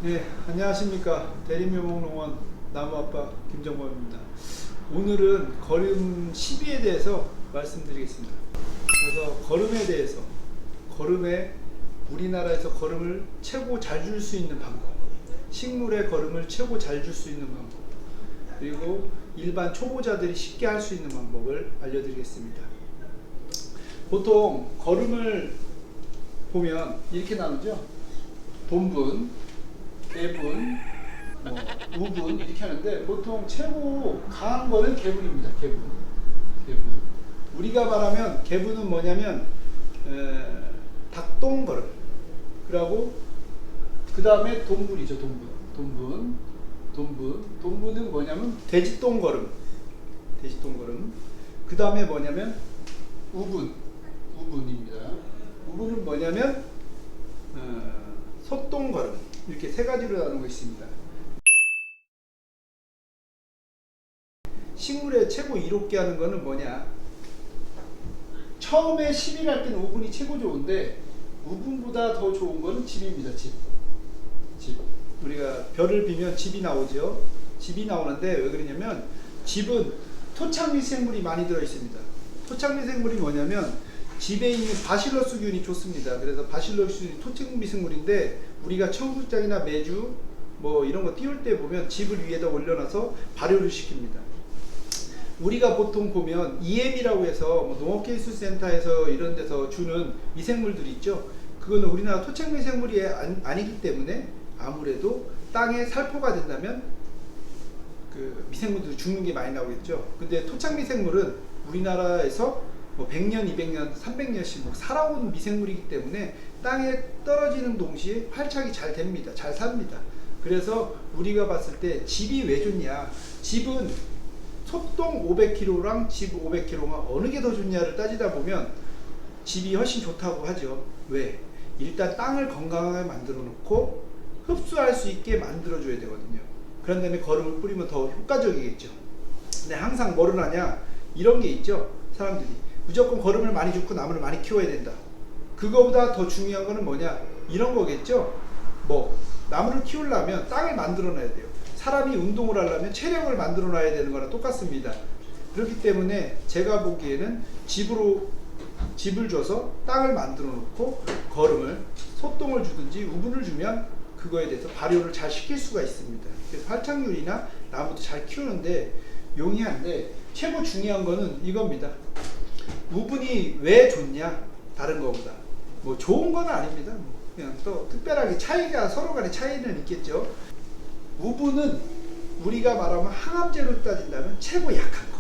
네, 안녕하십니까. 대림묘목농원 나무아빠 김정범입니다. 오늘은 거름 시비에 대해서 말씀드리겠습니다. 그래서 거름에 대해서, 우리나라에서 거름을 최고 잘 줄 수 있는 방법, 식물의 거름을 최고 잘 줄 수 있는 방법, 그리고 일반 초보자들이 쉽게 할 수 있는 방법을 알려드리겠습니다. 보통 거름을 보면 이렇게 나누죠. 돈분, 개분, 우분 이렇게 하는데 보통 최고 강한 거는 개분입니다. 개분. 우리가 말하면 개분은 뭐냐면 닭똥거름. 그리고 그 다음에 돈분이죠. 돈분은 뭐냐면 돼지똥거름. 그 다음에 뭐냐면 우분입니다. 우분은 뭐냐면 소똥거름. 이렇게 세 가지로 나누고 있습니다. 식물에 최고 이롭게 하는 거는 뭐냐? 처음에 시비를 할 때는 우분이 최고 좋은데 우분보다 더 좋은 거는 집입니다. 집. 우리가 별을 비면 집이 나오죠. 집이 나오는데 왜 그러냐면 집은 토착미생물이 많이 들어 있습니다. 토착미생물이 뭐냐면 집에 있는 바실러스균이 좋습니다. 그래서 바실러스균이 토착미생물인데 우리가 청국장이나 메주 뭐 이런 거 띄울 때 보면 집을 위에다 올려놔서 발효를 시킵니다. 우리가 보통 보면 EM이라고 해서 뭐 농업기술센터에서 이런 데서 주는 미생물들이 있죠. 그거는 우리나라 토착미생물이 아니기 때문에 아무래도 땅에 살포가 된다면 그 미생물들이 죽는 게 많이 나오겠죠. 근데 토착미생물은 우리나라에서 뭐 100년, 200년, 300년씩 살아온 미생물이기 때문에 땅에 떨어지는 동시에 활착이 잘 됩니다. 잘 삽니다. 그래서 우리가 봤을 때 집이 왜 좋냐? 집은 소똥 500kg랑 집 500kg가 어느 게 더 좋냐를 따지다 보면 집이 훨씬 좋다고 하죠. 왜? 일단 땅을 건강하게 만들어 놓고 흡수할 수 있게 만들어 줘야 되거든요. 그런 다음에 거름을 뿌리면 더 효과적이겠죠. 근데 항상 뭐를 하냐? 이런 게 있죠. 사람들이 무조건 거름을 많이 줍고 나무를 많이 키워야 된다. 그거보다 더 중요한 거는 뭐냐? 이런 거겠죠. 뭐 나무를 키우려면 땅을 만들어 놔야 돼요. 사람이 운동을 하려면 체력을 만들어 놔야 되는 거랑 똑같습니다. 그렇기 때문에 제가 보기에는 집을 줘서 땅을 만들어 놓고 거름을 소똥을 주든지 우분을 주면 그거에 대해서 발효를 잘 시킬 수가 있습니다. 그래서 활착률이나 나무도 잘 키우는데 용이한데 최고 중요한 거는 이겁니다. 우분이 왜 좋냐? 다른 거보다 뭐 좋은 건 아닙니다. 그냥 또 특별하게 차이가 서로 간에 차이는 있겠죠. 우분은 우리가 말하면 항암제로 따진다면 최고 약한 거.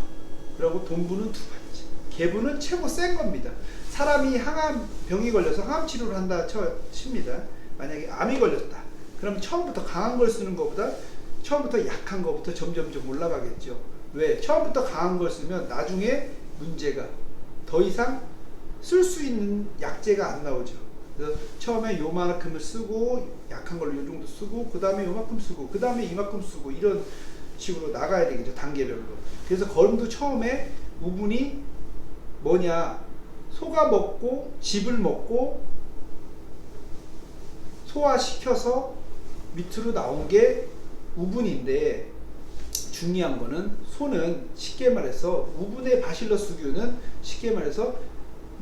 그리고 돈분은 두 번째. 개분은 최고 센 겁니다. 사람이 항암병이 걸려서 항암 치료를 한다 칩니다. 만약에 암이 걸렸다. 그럼 처음부터 강한 걸 쓰는 것보다 처음부터 약한 것부터 점점 올라가겠죠. 왜? 처음부터 강한 걸 쓰면 나중에 문제가 더 이상 쓸 수 있는 약재가 안 나오죠. 그래서 처음에 요만큼을 쓰고 약한 걸로 요 정도 쓰고 그 다음에 요만큼 쓰고 그 다음에 이만큼 쓰고 이런 식으로 나가야 되겠죠. 단계별로. 그래서 거름도 처음에 우분이 뭐냐? 소가 먹고 즙을 먹고 소화시켜서 밑으로 나온 게 우분인데 중요한 거는 소는 쉽게 말해서 우분의 바실러스균은 쉽게 말해서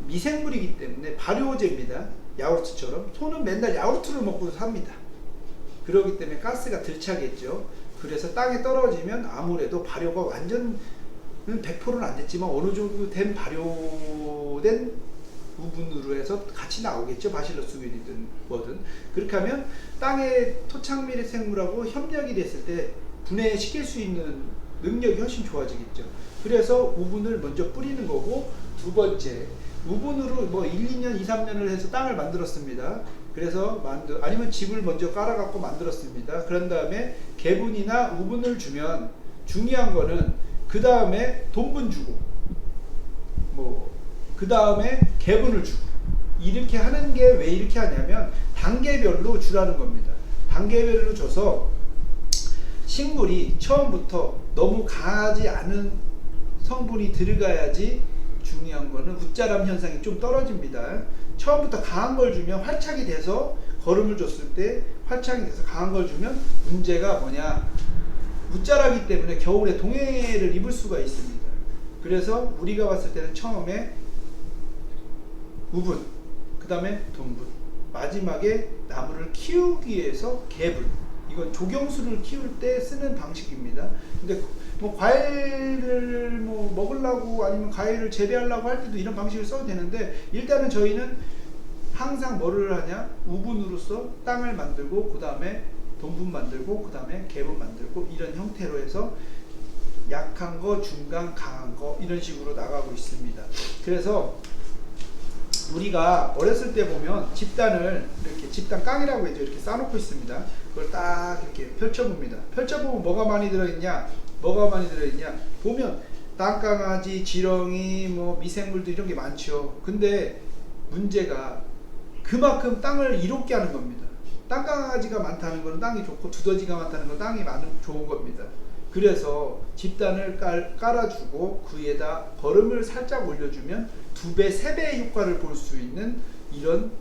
미생물이기 때문에 발효제입니다. 야구르트처럼 소는 맨날 야구르트를 먹고 삽니다. 그렇기 때문에 가스가 덜 차겠죠. 그래서 땅에 떨어지면 아무래도 발효가 완전은 100%는 안 됐지만 어느 정도 된 발효된 우분으로 해서 같이 나오겠죠. 바실러스균이든 뭐든. 그렇게 하면 땅에 토착미래 생물하고 협력이 됐을 때 분해시킬 수 있는 능력이 훨씬 좋아지겠죠. 그래서 우분을 먼저 뿌리는 거고 두 번째 우분으로 뭐 1, 2년, 2, 3년을 해서 땅을 만들었습니다. 그래서 아니면 집을 먼저 깔아갖고 만들었습니다. 그런 다음에 개분이나 우분을 주면 중요한 거는 그 다음에 돈분 주고 그 다음에 개분을 주고 이렇게 하는 게 왜 이렇게 하냐면 단계별로 주라는 겁니다. 단계별로 줘서 식물이 처음부터 너무 강하지 않은 성분이 들어가야지 중요한 거는 웃자람 현상이 좀 떨어집니다. 처음부터 강한 걸 주면 활착이 돼서 걸음을 줬을 때 활착이 돼서 강한 걸 주면 문제가 뭐냐, 웃자라기 때문에 겨울에 동해를 입을 수가 있습니다. 그래서 우리가 봤을 때는 처음에 우분, 그 다음에 돈분, 마지막에 나무를 키우기 위해서 개분. 이건 조경수를 키울 때 쓰는 방식입니다. 근데 뭐 과일을 뭐 먹으려고 아니면 과일을 재배하려고 할 때도 이런 방식을 써도 되는데, 일단은 저희는 항상 뭐를 하냐, 우분으로서 땅을 만들고 그 다음에 돈분 만들고 그 다음에 개분 만들고 이런 형태로 해서 약한 거, 중간, 강한 거 이런 식으로 나가고 있습니다. 그래서 우리가 어렸을 때 보면 집단을 이렇게 집단 깡이라고 해서 이렇게 쌓아놓고 있습니다. 그걸 딱 이렇게 펼쳐봅니다. 펼쳐보면 뭐가 많이 들어있냐, 뭐가 많이 들어있냐 보면 땅강아지, 지렁이, 뭐 미생물들 이런 게 많죠. 근데 문제가 그만큼 땅을 이롭게 하는 겁니다. 땅강아지가 많다는 건 땅이 좋고 두더지가 많다는 건 땅이 좋은 겁니다. 그래서 집단을 깔아주고 그 위에다 거름을 살짝 올려주면 2배, 3배의 효과를 볼 수 있는 이런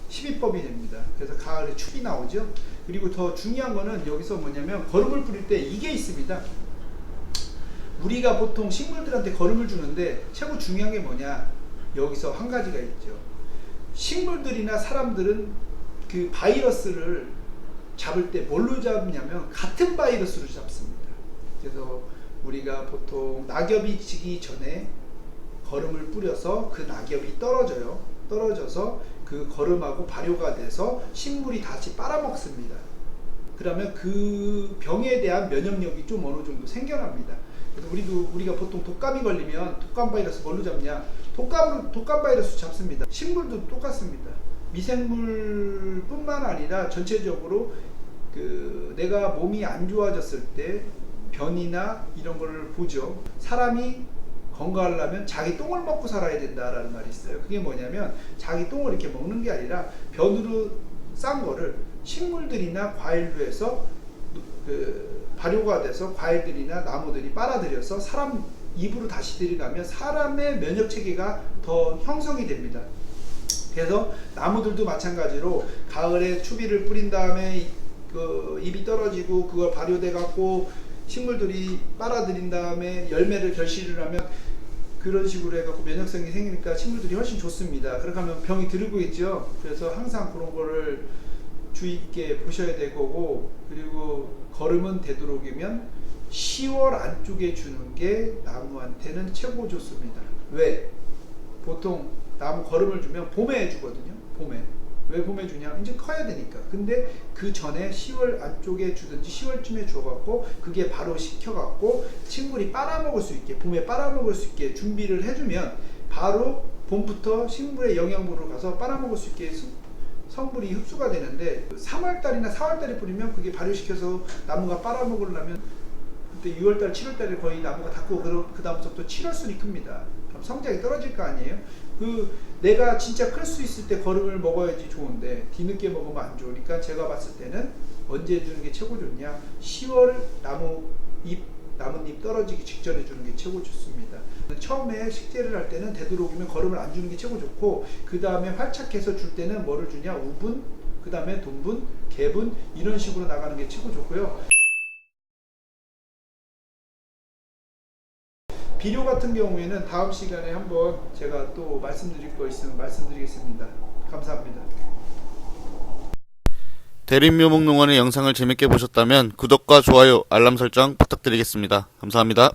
시비법이 됩니다. 그래서 가을에 축이 나오죠. 그리고 더 중요한 거는 여기서 뭐냐면 거름을 뿌릴 때 이게 있습니다. 우리가 보통 식물들한테 거름을 주는데 최고 중요한 게 뭐냐, 여기서 한 가지가 있죠. 식물들이나 사람들은 그 바이러스를 잡을 때 뭘로 잡냐면 같은 바이러스로 잡습니다. 그래서 우리가 보통 낙엽이 지기 전에 거름을 뿌려서 그 낙엽이 떨어져요. 떨어져서 그 거름하고 발효가 돼서 식물이 다시 빨아먹습니다. 그러면 그 병에 대한 면역력이 좀 어느 정도 생겨납니다. 그래서 우리가 보통 독감이 걸리면 독감 바이러스 뭘로 잡냐, 독감 바이러스 잡습니다. 식물도 똑같습니다. 미생물뿐만 아니라 전체적으로 내가 몸이 안 좋아졌을 때 변이나 이런 거를 보죠. 사람이 건강하려면 자기 똥을 먹고 살아야 된다라는 말이 있어요. 그게 뭐냐면 자기 똥을 이렇게 먹는 게 아니라 변으로 싼 거를 식물들이나 과일로 해서 발효가 돼서 과일들이나 나무들이 빨아들여서 사람 입으로 다시 들어가면 사람의 면역 체계가 더 형성이 됩니다. 그래서 나무들도 마찬가지로 가을에 추비를 뿌린 다음에 그 잎이 떨어지고 그걸 발효돼 갖고 식물들이 빨아들인 다음에 열매를 결실을 하면 그런 식으로 해갖고 면역성이 생기니까 식물들이 훨씬 좋습니다. 그렇게 하면 병이 들고있죠. 그래서 항상 그런 거를 주의 있게 보셔야 될 거고, 그리고 거름은 되도록이면 10월 안쪽에 주는 게 나무한테는 최고 좋습니다. 왜? 보통 나무 거름을 주면 봄에 주거든요. 봄에. 왜 봄에 주냐? 이제 커야 되니까. 근데 그 전에 10월 안쪽에 주든지 10월쯤에 주어갖고 그게 바로 식혀갖고 식물이 빨아먹을 수 있게, 봄에 빨아먹을 수 있게 준비를 해주면 바로 봄부터 식물의 영양분으로 가서 빨아먹을 수 있게 성분이 흡수가 되는데 3월달이나 4월달에 뿌리면 그게 발효시켜서 나무가 빨아먹으려면 그때 6월달, 7월달에 거의 나무가 닿고 그 다음부터 7월순이 큽니다. 그럼 성장이 떨어질 거 아니에요? 내가 진짜 클 수 있을 때 거름을 먹어야지 좋은데 뒤늦게 먹으면 안 좋으니까 제가 봤을 때는 언제 주는 게 최고 좋냐, 10월 나뭇잎 떨어지기 직전에 주는 게 최고 좋습니다. 처음에 식재를 할 때는 되도록이면 거름을 안 주는 게 최고 좋고, 그 다음에 활착해서 줄 때는 뭐를 주냐, 우분, 그 다음에 돈분, 개분 이런 식으로 나가는 게 최고 좋고요. 비료 같은 경우에는 다음 시간에 한번 제가 또 말씀드릴 거 있으면 말씀드리겠습니다. 감사합니다. 대림묘목농원의 영상을 재밌게 보셨다면 구독과 좋아요, 알람 설정 부탁드리겠습니다. 감사합니다.